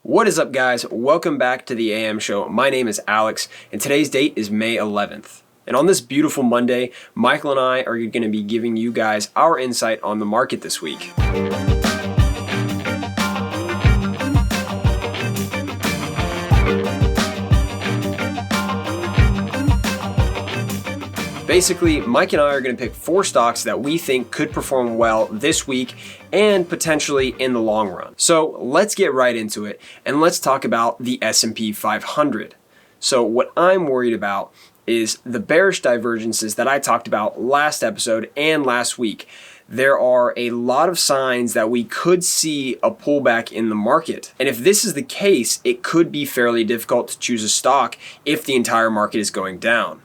What is up, guys? Welcome back to the AM Show. My name is Alex, and today's date is May 11th. And on this beautiful Monday, Michael and I are going to be giving you guys our insight on the market this week. Basically, Mike and I are going to pick 4 stocks that we think could perform well this week and potentially in the long run. So let's get right into it and let's talk about the S&P 500. So what I'm worried about is the bearish divergences that I talked about last episode and last week. There are a lot of signs that we could see a pullback in the market. And if this is the case, it could be fairly difficult to choose a stock if the entire market is going down.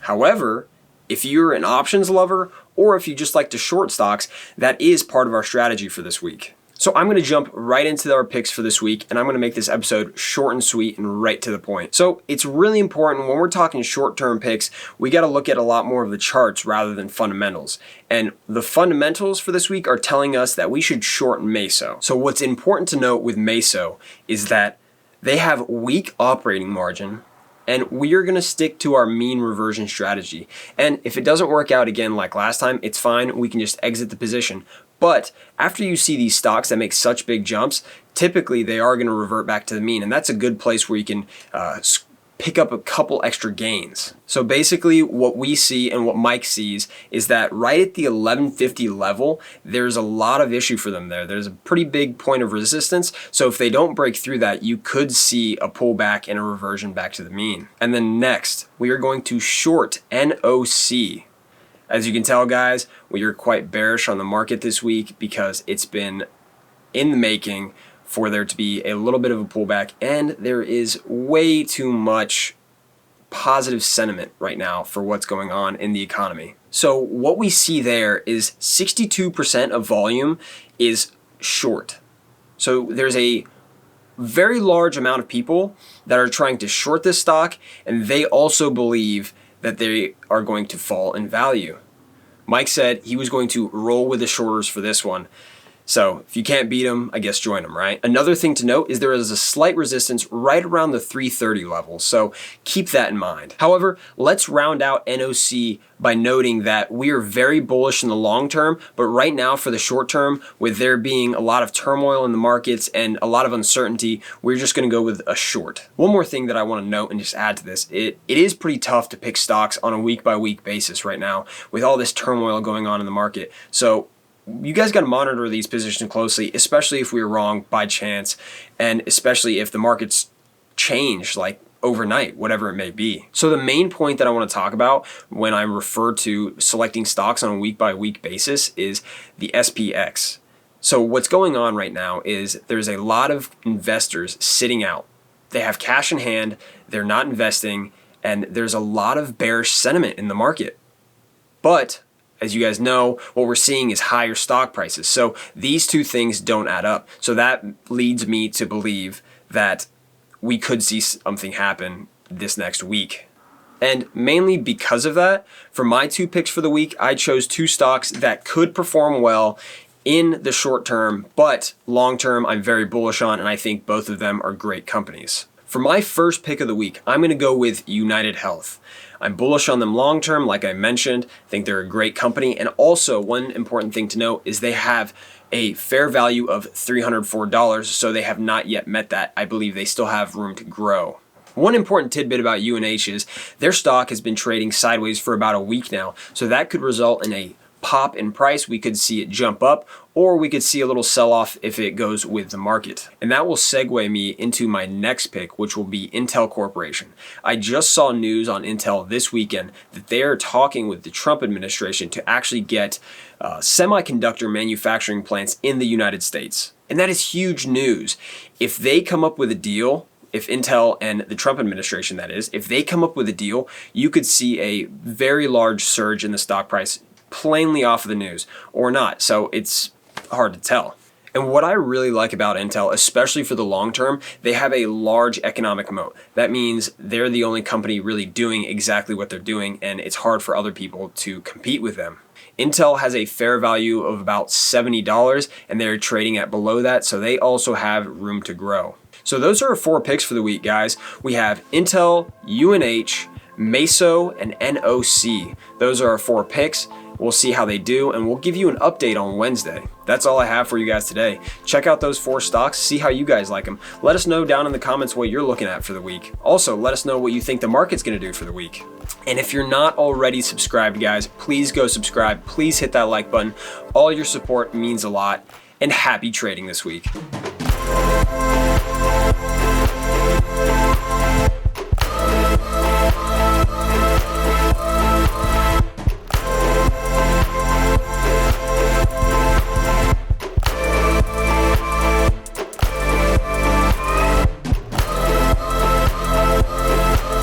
However, if you're an options lover or if you just like to short stocks, that is part of our strategy for this week. So I'm going to jump right into our picks for this week, and I'm going to make this episode short and sweet and right to the point. So it's really important when we're talking short-term picks, we got to look at a lot more of the charts rather than fundamentals. And the fundamentals for this week are telling us that we should short Meso. So what's important to note with Meso is that they have weak operating margin, and we are going to stick to our mean reversion strategy. And if it doesn't work out again like last time, it's fine. We can just exit the position. But after you see these stocks that make such big jumps, typically they are going to revert back to the mean. And that's a good place where you can pick up a couple extra gains. So basically what we see and what Mike sees is that right at the 1150 level, there's a lot of issue for them there. There's a pretty big point of resistance. So if they don't break through that, you could see a pullback and a reversion back to the mean. And then next, we are going to short NOC. As you can tell, guys, we are quite bearish on the market this week because it's been in the making for there to be a little bit of a pullback, and there is way too much positive sentiment right now for what's going on in the economy. So what we see there is 62% of volume is short. So there's a very large amount of people that are trying to short this stock, and they also believe that they are going to fall in value. Mike said he was going to roll with the shorters for this one. So if you can't beat them, I guess join them, right? Another thing to note is there is a slight resistance right around the 330 level, so keep that in mind. However, let's round out NOC by noting that we are very bullish in the long term, but right now for the short term, with there being a lot of turmoil in the markets and a lot of uncertainty, we're just gonna go with a short. One more thing that I wanna note and just add to this, it is pretty tough to pick stocks on a week-by-week basis right now with all this turmoil going on in the market. So you guys got to monitor these positions closely, especially if we're wrong by chance, and especially if the markets change like overnight, whatever it may be. So the main point that I want to talk about when I refer to selecting stocks on a week-by-week basis is the SPX. So what's going on right now is there's a lot of investors sitting out. They have cash in hand, they're not investing, and there's a lot of bearish sentiment in the market. But as you guys know, what we're seeing is higher stock prices. So these two things don't add up. So that leads me to believe that we could see something happen this next week. And mainly because of that, for my 2 picks for the week, I chose 2 stocks that could perform well in the short term, but long term I'm very bullish on, and I think both of them are great companies. For my first pick of the week, I'm going to go with United Health. I'm bullish on them long term, like I mentioned. I think they're a great company. And also, one important thing to note is they have a fair value of $304, so they have not yet met that. I believe they still have room to grow. One important tidbit about UNH is their stock has been trading sideways for about a week now, so that could result in a pop in price. We could see it jump up, or we could see a little sell-off if it goes with the market. And that will segue me into my next pick, which will be Intel Corporation. I just saw news on Intel this weekend that they are talking with the Trump administration to actually get semiconductor manufacturing plants in the United States. And that is huge news. If they come up with a deal, if Intel and the Trump administration, that is, if they come up with a deal, you could see a very large surge in the stock price plainly off of the news, or not. So it's hard to tell. And what I really like about Intel, especially for the long term, they have a large economic moat. That means they're the only company really doing exactly what they're doing, and it's hard for other people to compete with them. Intel has a fair value of about $70 and they're trading at below that, so they also have room to grow. So those are our 4 picks for the week, guys. We have Intel, UNH, Meso, and NOC. Those are our 4 picks. We'll see how they do, and we'll give you an update on Wednesday. That's all I have for you guys today. Check out those 4 stocks, see how you guys like them. Let us know down in the comments what you're looking at for the week. Also, let us know what you think the market's gonna do for the week. And if you're not already subscribed, guys, please go subscribe. Please hit that like button. All your support means a lot, and happy trading this week.